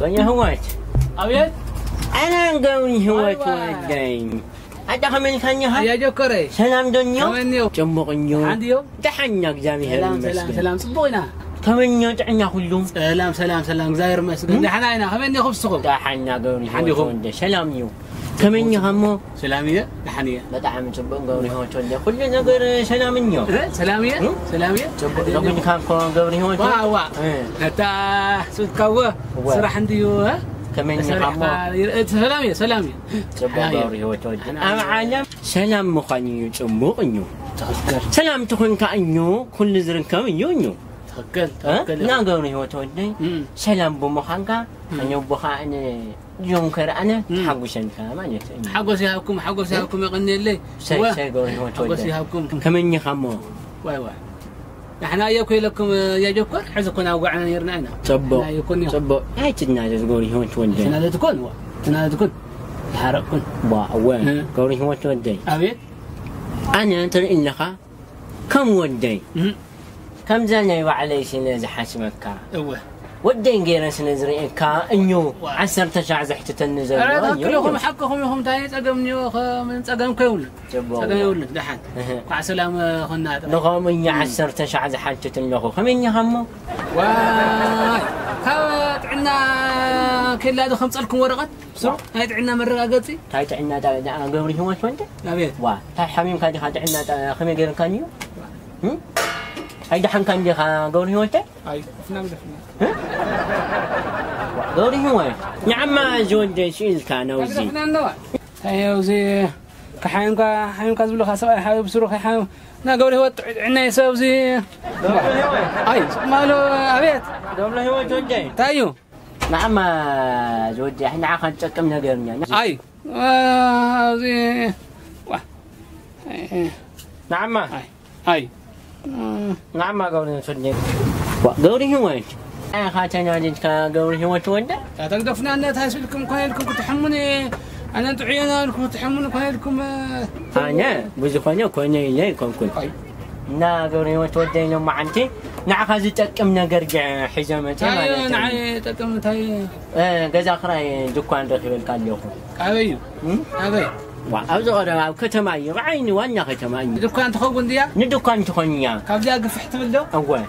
غني هوات أبيت أنا قوي هوات ودين أنت خمن كان يها يا جوكري سلام دنيا كمان يوم جمق اليوم عندي يوم تحنك جامي سلام صبونا كمان يوم تعنا كلهم سلام زاير مسجد نحن هنا كمان يخف سقوم تحنا قوي عندي هوات سلام يوم كمان يهمو سلامية نحنية لا تعمل سبب قوي هوات ودين كلنا غير سلام يوم سلامية لكن كان قوي هوات وا حتى سود كوا صراحة عندي ها كمان يهمو سلامية سبب قوي هوات ودين أنا عالم سلام مخاني جمق سلام تكون كأنيو كل زرن كم يونيو تفكر ناقوني هو تودي سلام بمخانكا أنيو بخانة يوم كرأنا حقوسن كمان حقوسيهاكم يغني لي سيقوني هو تودي حقوسيهاكم كمان يخمو واي نحن أيكوي لكم يا جوكر حزكون أوقعنا يرنعنا صبو هاي تنادى تقولي هو تودي تنادى تكون حرقكم وين قولي هو تودي أبيت أنا ترى إنك كم ودي كم زلنا وعلي سنة حاسمك ودين غير سنة زري إنه عسر تشع زحت تنزل كلهم حقهم يهم تاني تقمني من تقم كيول تقم يقول دحين مع سلام خنا نقوم إني عسر تشع زحت تنلقو خمين يهمو واي كوت عنا كل هذا 5 لكم ورقة بسرعة هاي عنا مرة قصي هاي عنا تا قبري هو شو أنت أبيت وا هاي حميم كان هاي عنا خمين غير كانيو هاي دحين كان دي قبري هو أنت هاي فنام قبري هو نعم ما زود شيء كان وزي هاي وزي كحيم كذبلو خاصة هاي بسرعة كحيم نا قبري هو عنا يسوي أي ماله أبيت قبري هو جودي تايو نعم ما زود إحنا عاقل تكمل غيرنا أي زي نعم ما أي نعم ما قولي تودي قولي هو أنا خاتنا جد قولي هو تودي تقدفنا أن تحسبكم كونكم تحموني أنا تعينا لكم تحمون كونكم أنا بزخانة كوني لي كونكم نا قولي هو تودي لما عنتي نعخذ تكمل نرجع حزامتي ما نعي تكمل تاي جزا خراي دكان رخيب الكاليوخ أبيو أبي وأبغى كتما يرعيني وأنا كتما دكان تخون ديا ندكان تخونيا كابدي أقف تبلو أول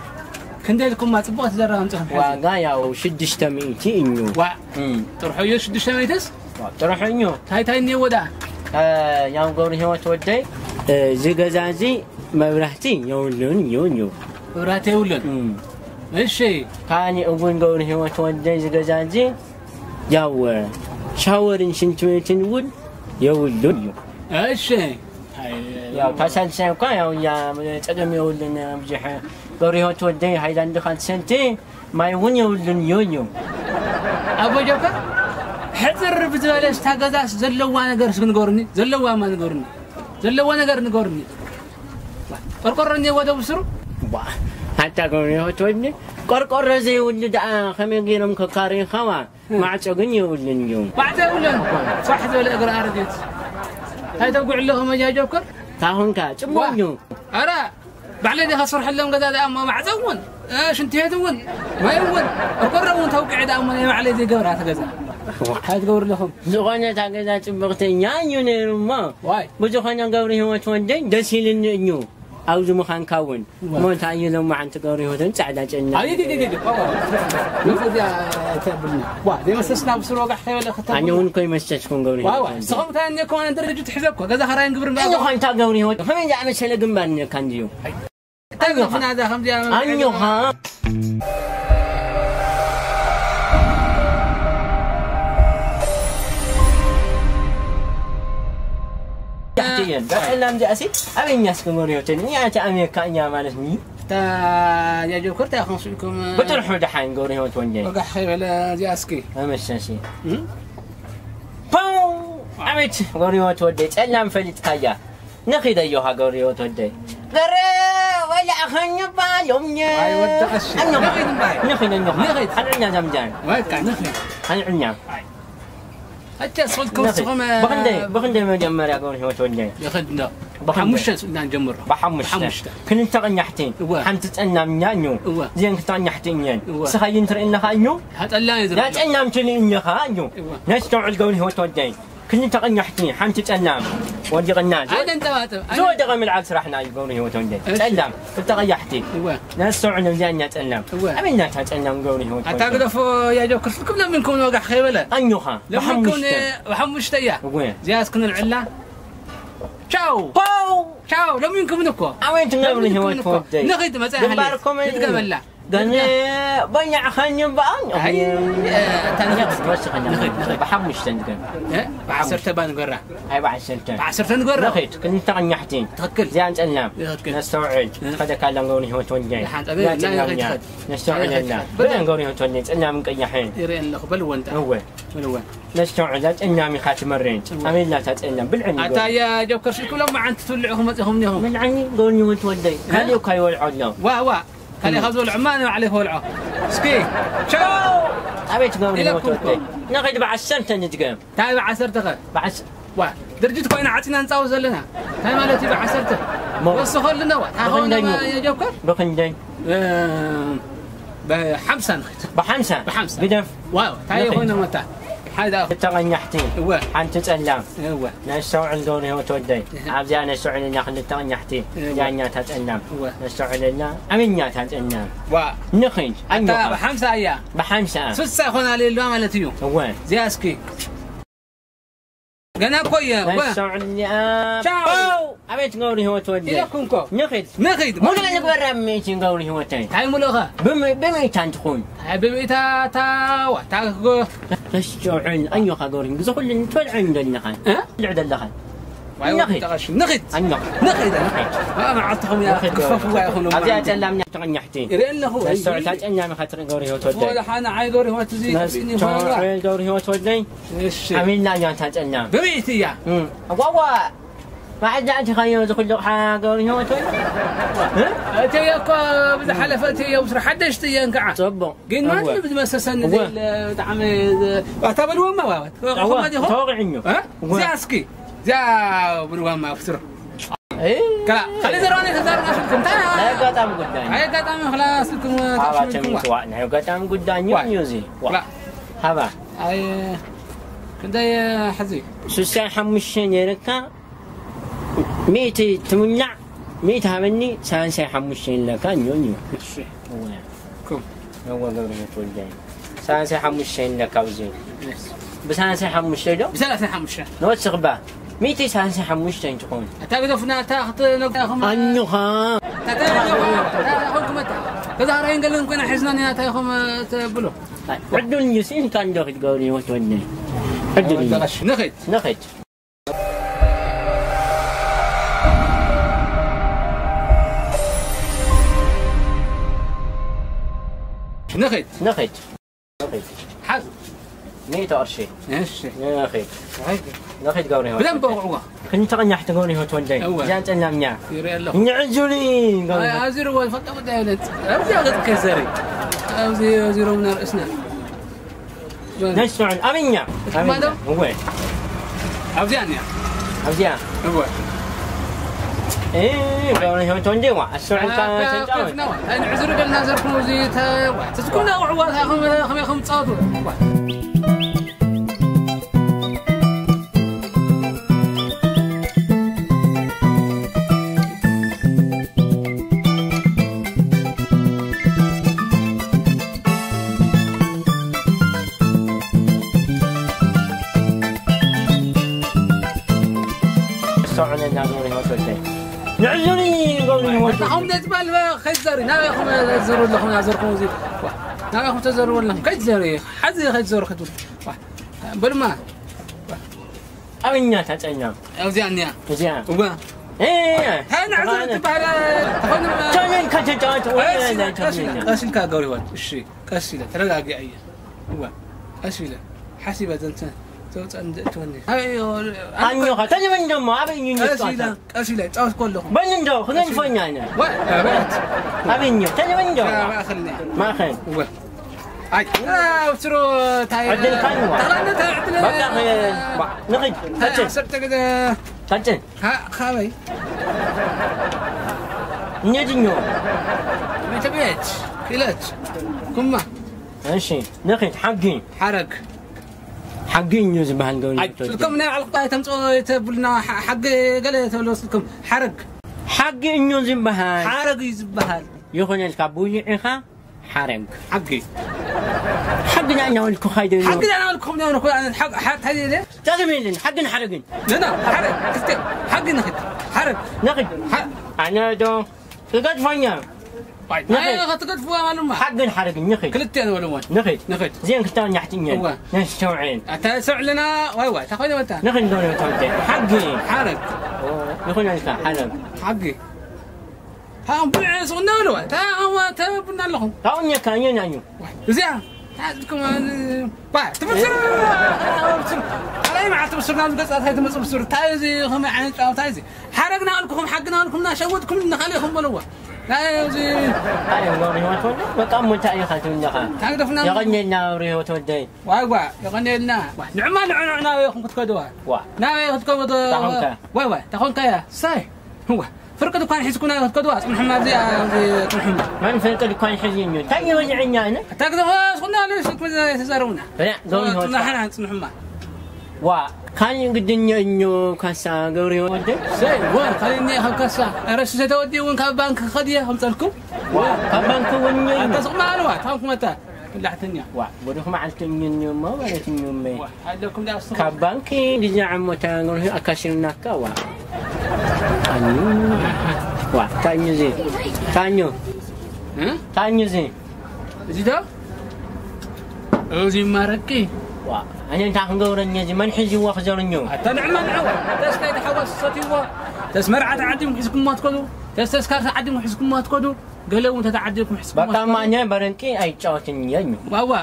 كندي لكم ما تبغى تدرهم وقايا وشدش تميتي إنه تروحوا يشدش تميتس تروح إنه تاي نيودا يوم قولي هو تودي زجاجي مبرهتي يولون وراتي ولن ماشي كاني أقول قولي هو تودي زجاجي جاور شاورين شنتويتين ول يولون ماشي يا كاسل سنكا يا تقدم يولون بجح قولي هو تودي هاي عندك 5 سنتي ما يون يولون يونيو أبو جوكر حذر بزبالش تاغزاش زلوا ነገር ስንጎርኒ ዘለዋ ማ ንጎርኒ ዘለዋ ነገር ንጎርኒ ቆርቆሮኒ ወደ ብስሩ حتى قولي هو تودي قرقر زي ولد خمين غيرهم ككارين خوا ما عتقن يولن يوم بعد يولن صح ولا اقرا ارجت هاي توقع لهم يا جوكر تاهون كا تمونيو ارا بعلي خسر حلهم قدا اما معزون ايش انت هدون ما يون قرقرون توقع دا اما معلي دي قبرها تغزا هاي تقور لهم زغنا تاغزا تبغتنيا يونيرما واي بزغنا قوري هو تودي دسيلن نيو أوزو مخان كون مو تايو لو ما عن تقوري هو تنسعد أجلنا أي دي نفذ يا تابلنا واه دي مسسنا بسرعة قحي ولا ختم أنا ونكوي مسجكم قوري واه صغم ثاني يكون عند درجة حزبك كذا خراين قبر ما أنا خان تقوري هو هم يجعل مسألة جنبان كان ديو أيوه فينا هذا خمسة أيوه ها لا لا أسي أبي الناس كموريو تاني يا تأمي كأني مالسني تا يا جوكر تأخذ فيكم بتروحوا دحين قوري هو تونجي وقحي ولا جاسكي أمس شيء باو أميت قوري هو تودي تألم فلت كيا نخيد أيها قوري هو تودي قرر ولا أخني بالومني أي ودك الشيء نخيد أنا زمجان ما كان نخيد أنا حتى صوتكم صغم بخندي مجمر يا قوري هو تودي يخدنا بحمشة نجمره بحمشة كنت تغنيحتين حنت تأنا منيانيو زين كنت تغنيحتين سخاين ترى إنها خاينو هتقلنا يزرع لا تأنا متلي إنها خاينو نستوعب القول هو تودين كنت تغنيحتين حنت تأنا ودي غناج هذا أنت واتم زود غم العكس رحنا يقولون هو تودين تأنا كنت تغنيحتين نستوعب زين تأنا أمين ناس تأنا يقولون هو تودين أعتقد فو يا جو كرسلكم لما نكون وقع خيبلة أنيو خا بحمشة يا زياس كنا العلا تشاو تشاو لم يمكن منكم أوين تنقلون هو تودين نخيد مثلا باركم نتقبل لا قلنا بني خانيم بان هاي نخيد بحمش تنقل بعصرت بان قرة هاي بعصرت قرة نخيد كنت تغنيحتين تخكل زي أنت أنام نستوعب هذا كلام قولي هو تودين نستوعب لنا بدنا قولي هو تودين أنام من قيحين يرين لك بلوان هو نستوعب أنام خاتم الرين أمين لا تتألم بالعني أتا يا جو كرسلكم لما أنت تولعهم هم بالعني قولي هو تودين هذا يوكاي والعود وا خلي ياخذوا العمان وعليه ولعه سكي شاو أبيت قولي هو تودين نقيد بعشرت نتقام تعال بعشرت بعش وا درجتك وين عطينا نتاوز لنا هاي مالتي بعشرت وصخوا لنا هاخونا يا جوكر بخندين بحمسة بحمسة بدف واو تعال هنا متى هذا تغنيحتين عن تتألم نستوعب قولي هو تودين عبد أنا نستوعب لنا خلي تغنيحتين يعني تتألم نستوعب لنا أمين تتألم نخيج أنت بحمسة أيام بحمسة سوسة خنا للوام التيو زياسكي قنا كويا نستوعب لنا شاو أبيت قولي هو تودين نخيج مو لنا نقبل ميتين قولي هو تين هاي ملوخة بميتان تكون هاي بميتا تا نستوعب أنيو خاقورين بس كل نتولع عندنا خان العد اللخان نخيد ما عطهم يا كففوا يا اخو ابي اتلم تغنيحتين يرين له استوعب اني خاطر قوري هو تودي ولا حنا عاي قوري هو تزيد هو قوري هو تودي امين لا يا تتألم بميتي يا واوا ما عندنا انت خايو كل قوري هو تودي انت ياك بدا حلفت يا وسر حدشت يا انقع صبو قين ما بد مسسن زي دعم اعتبر وما واوت هو توقعنيو زياسكي زا بروام ما فتر كلا خلي زراني خزارنا شلكم تا لا قطعم قداني هاي قطعم خلاص لكم تشلكم سواء قطعم قداني ميوزي لا هذا هاي كندا يا حزي سوسان حمشين يركا ميتي تمنع ميت همني سان حمشين لك نيو هو كم هو قبل تولدين سان حمشين لك وزين بس أنا حمشين له بس أنا حمشين نوت صغبة ميتي سان حمشين تكون أتقدفنا تاخذ أنيوها تاخذ متى كذا رأيين قال لهم كنا حزنا تاخذ تبلو عدوا النيوسين كان داخل قولي وتوني عدوا نخيت نخيت حاضر 100 أرشي ماشي نخيت قولي هو بدم بوعوه كنت تغنيحت قولي هو تودي جانت أنا منيا نعزولي أزير هو الفقط ودايلت أبدي أخذ كسري أزير من رأسنا نسمع أمينيا ماذا هو أبديان هو إيه قولي هو تودي السرعة كانت تنتهي أنا عزر قلنا زركم وزيت تسكون نوعوات خم تصادوا نعزوني قولي هو هم نتبال خيزري ناخذ زروا لهم نازركم زي ناخذ تزروا لهم خيزري حد خيزر خدوا برما أمينيا تتألم أوزيانيا وبا إيه هاي نعزر تبع تاخذ تاني كتجات وين كاسل كاغوري وات الشيء كاسله ترقاقي أيه هو كاسله حسبت أنت توني أنيو خاتني من دم ما أبي ينجح أسيلة تعال كلهم بنجو خلينا نفنينا بنت أبينيو تاني بنجو ما خلني ما خل أي وترو تاي عدل كانوا تغنى تعدل بقى نقد صرت كده قتن خابي نيجنو بيت كيلات كما ماشي نخيت حقي حقي نيوز بهالقول لكم نا على القاي تمصو تبلنا حق قال تولوسكم حقي نيوز بهال حرق يزبهال يخون الكابوي إخا حرق حقنا أنا ولكم خايدين حقنا أنا ولكم أنا حق هذه ليه تغمين حقنا حرقين لا حرق حقنا حرق نخد أنا دو تقد فنيا نخد تقد فوا معلومة حقنا حرقين نخد كلتي أنا ولا نخد زين كتان يحتني نستوعين تسع لنا واي تاخذ وانت نخد دوري وتودي حقي حرق يخون الكا حقي هم بلع صغنا ولا تا هو تا بنا لهم تاوني كاين أيو زين تعالكم با تبصر على ما تبصرنا بس هاي تبصر تايزي هم عن تايزي حرقنا لكم حقنا لكم نشوتكم نخليهم بلوا لا زي أي نوري وتودي وكم متى يخاتون نخا تعرفنا يغني لنا وري وتودي واي يغني لنا نعمل عنا ياخذ كدوا نا ياخذ كدوا واي تاخذ كيا ساي هو فرقة كان حيسكون ياخذ كدوا محمد زي محمد من فرقة كان حزينيو تاني وجعنا أنا تاخذ خلنا ليش تزارونه لا دوني هو نحن محمد كان يقدني إنه كاسا قوري ودي ساي وين خليني هم كاسا أرسل تودي وين كبانك خديه هم تلكم كبانك وني أنت صق ما الوقت هم متى كل حتنيا بدهم علتني اليوم ما ولت اليوم مي هذاكم ده كبانك جزء عم تانغون أكاسينا كوا تانيو زين زيدا أوزي ماركي أنا تاخذون زي من حزي وخزرنيو تنعم نعوى تسكاي تحوس ستيوا تسمرعة تعدي حزكم ما تقولوا تسكار تعدي حزكم ما تقولوا قالوا أنت تعديكم حزكم بقى ما أنا برنكي أي شاطين يجمع واوا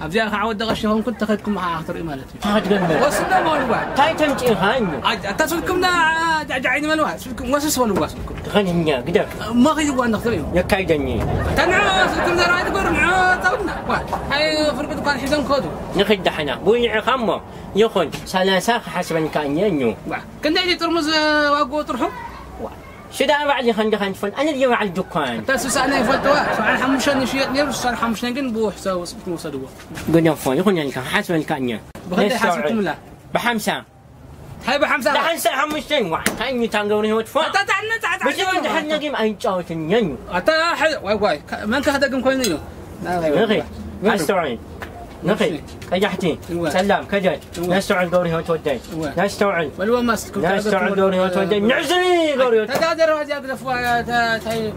أبدأ عود دغشهم كنت أخذكم مع آخر إمالتي تاخذ وصلنا مالوا تاي تمشي هانيو تسولكم دعين مالوا سولكم واسس ولا سولكم خلينا قدر ما غير وانا نختاريهم يكايدني تنعم سولكم ده رايد قرن طولنا هاي فرقة كان حزن كودو نخد حنا بوي خمو يخون ثلاثة حسب كان ينيو كنا يجي ترمز واقو تروحوا شدا بعد خن فن أنا اليوم على الدكان تاسس أنا يفتوا سؤال حمشان شيء نير سؤال حمشان جن بوح سوا وصلوا قلنا فون يخون يعني كان حسب كان بغدا حسبكم لا بحمسة هاي بحمسة حمسة حمشتين واحد كان يتانقوني هو تفون تعال بس أنت حنا جيم أي شاطين ينيو أتا حد واي ما أنت هذا جم كوينيو نغي نستوعب نغي كجحتي سلام كجت نستوعب دوري هو تودي نستوعب والله ما سكت نستوعب دوري هو تودي نعزني دوري هو تقدر واحد يقدر فوا تاي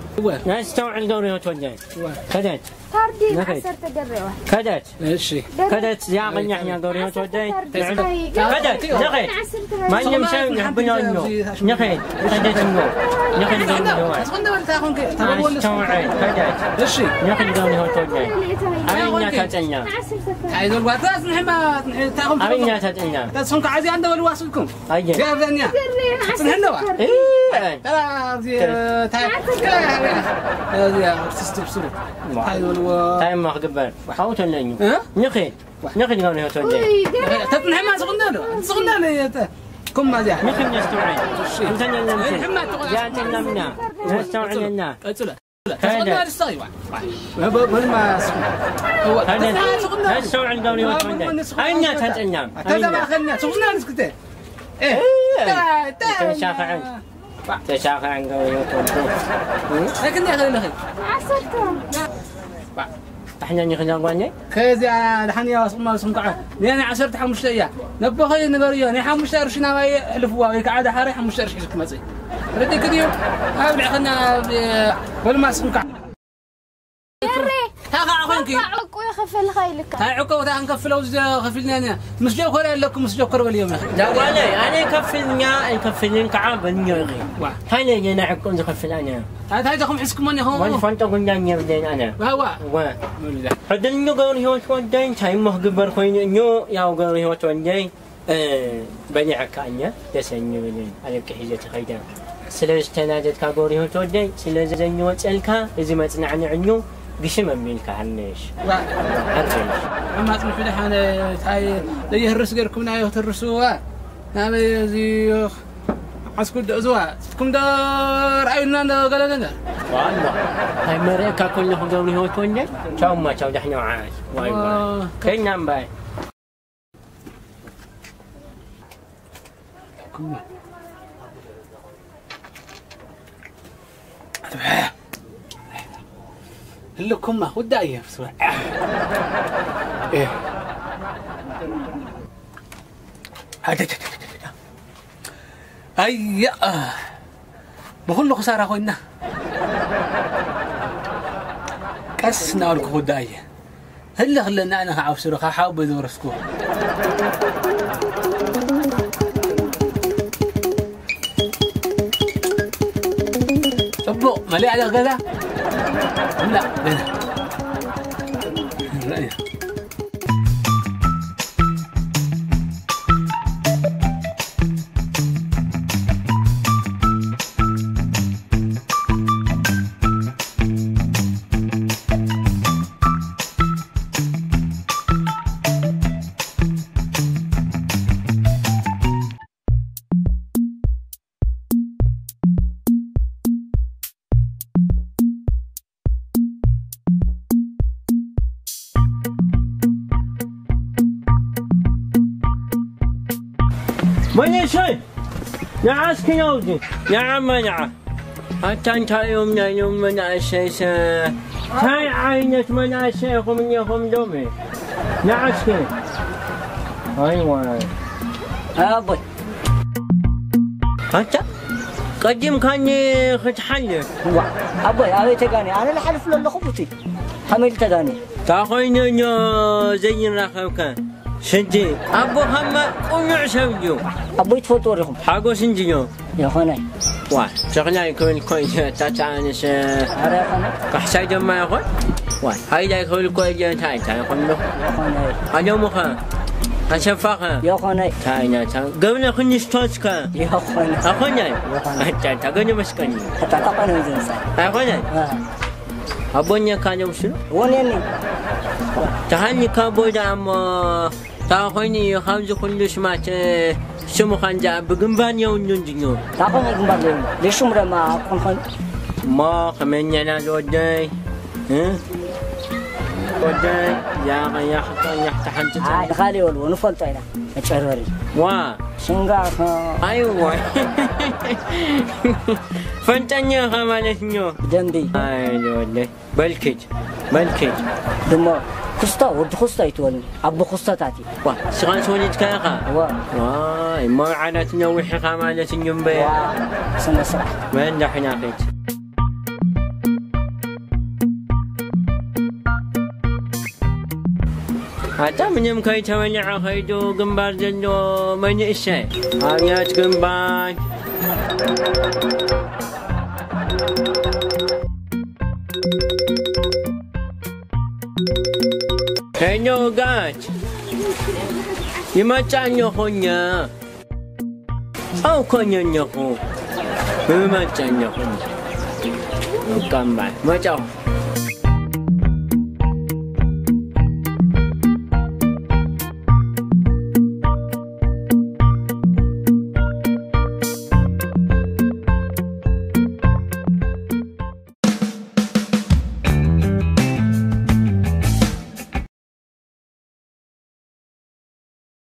نستوعب دوري هو تودي كجت كاردين عسر تقرأ كجت إيش كجت يا غني إحنا دوري هو تودي كجت نغي ما يمشي نحبنا إنه نغي كجت إنه نغي دوري هو نستوعب كجت إيش نغي دوري هو تودي أين كجتنا هاي دول واتاس نحما تاهم أين كجتنا تاسهم كعزي عنده والواسلكم أيه يا ذنيا نحنا إيه تاي كلا تستبصروا هاي دول تاي ما قبل حاوت لأنه نخي دوري هو تودي تتنحى ما صغنا له كم ما جاء نخي نستوعب مثلا لمنا يا تلمنا نستوعب لنا هذا الصايوة ما هو هذا نستوعب دوري هو تودي أين تتنام هذا ما أخذنا صغنا نسكته إيه تشافع عن دوري هو تودي لكن يا أخي الأخير عسرتهم احنا نخدم قوانين كذي أنا دحين يا ما سمعه لأن عشرت حمش ليا نبغى نقريه أنا حمش أرشنا ما ألفوا ويقعد حاري حمش أرش حزك مزي ردي كذي هابل عخنا ولا ما سمعه هذا أخوانك عقو يخفل خيلك هاي عقو وده هنكفل أوز خفلنا أنا مش جو خير لكم مش جو قرب اليوم لا ولا أنا يكفلني كعب النيوغي هاي اللي أنا عقو نخفل أنا هاي دخم حسكم من هو ما فانت قلنا بدين أنا هو هذا النيو قولي هو تودين تايم مهجبر خوين النيو يا قولي هو تودين بني عكانيا تسنيو بدين على كحيزة خيدا سلاش تنادت كقولي هو تودين سلاش زنيو تسألك إذا ما تنعني عنيو قشمة منك عنيش ما تسمح لي أنا هاي ليه الرس غيركم نايو ترسوا نعم زي حسكود أزوا كم دار عيوننا قالنا والله هاي مريكا كلهم دوني هو كوني شو ما شو دحنا عايش واي واي كنا باي لكم ما ودي أيه بسرعة إيه أي بقول له خسارة خوينا كسنا أقول لكم ودي أيه هلا خلنا أنا هعاف سرقة حاول يدورسكو طبو مالي على غدا لا غدا من شيء يا عسكري يا عم منع حتى انت يوم من الشيء هاي عينك من الشيخ ومن يهم دومي يا عسكري ايوه ابوي انت قديم كان ختحلف ابوي هاي تغاني انا اللي حلف له خبطي حمل تغاني تاخذني زي راخو كان شنتي أبو هم قنع سوجو أبو يتفطورهم حاجو سنجيو يا خناي واه شغلة يكون كويس تاتانس أنا خناي كحسايد ما يخون واه هاي دا يكون كويس تاي يخون له يا خناي أنا مخا أشوفها يا خناي تاينا تاي قبل خني ستوسكا يا خناي أخناي أنت تقولي مسكني تتقن زين أخناي أبوني كان يوصل ونيني تهني كابودا أما تاخوني خمسة كل شمات شو خنجا بجنبان يوم نجنو تاخوني جنبان ليش مرة ما أكون خن ما خمني أنا لودي لودي يا حنت هاي خالي ولو نفلت أنا أشهروري وا شنقا أيوة فانتني خمالتنيو جنبي أيوة لودي بلكت دم خستا ورد خستا يتولي أبو خستا تاتي وا شغال سوني تكاخا وا ما عادتنا وحي خمالتنيو بيا سنة صح وين دحين أخيت حتى من يوم كي تولع خيدو جنبار جلو من الشيء آيات جنبار هنو قات يمتعني خنيا أو كنيا نخو يمتعني خنيا وكمل ما جاو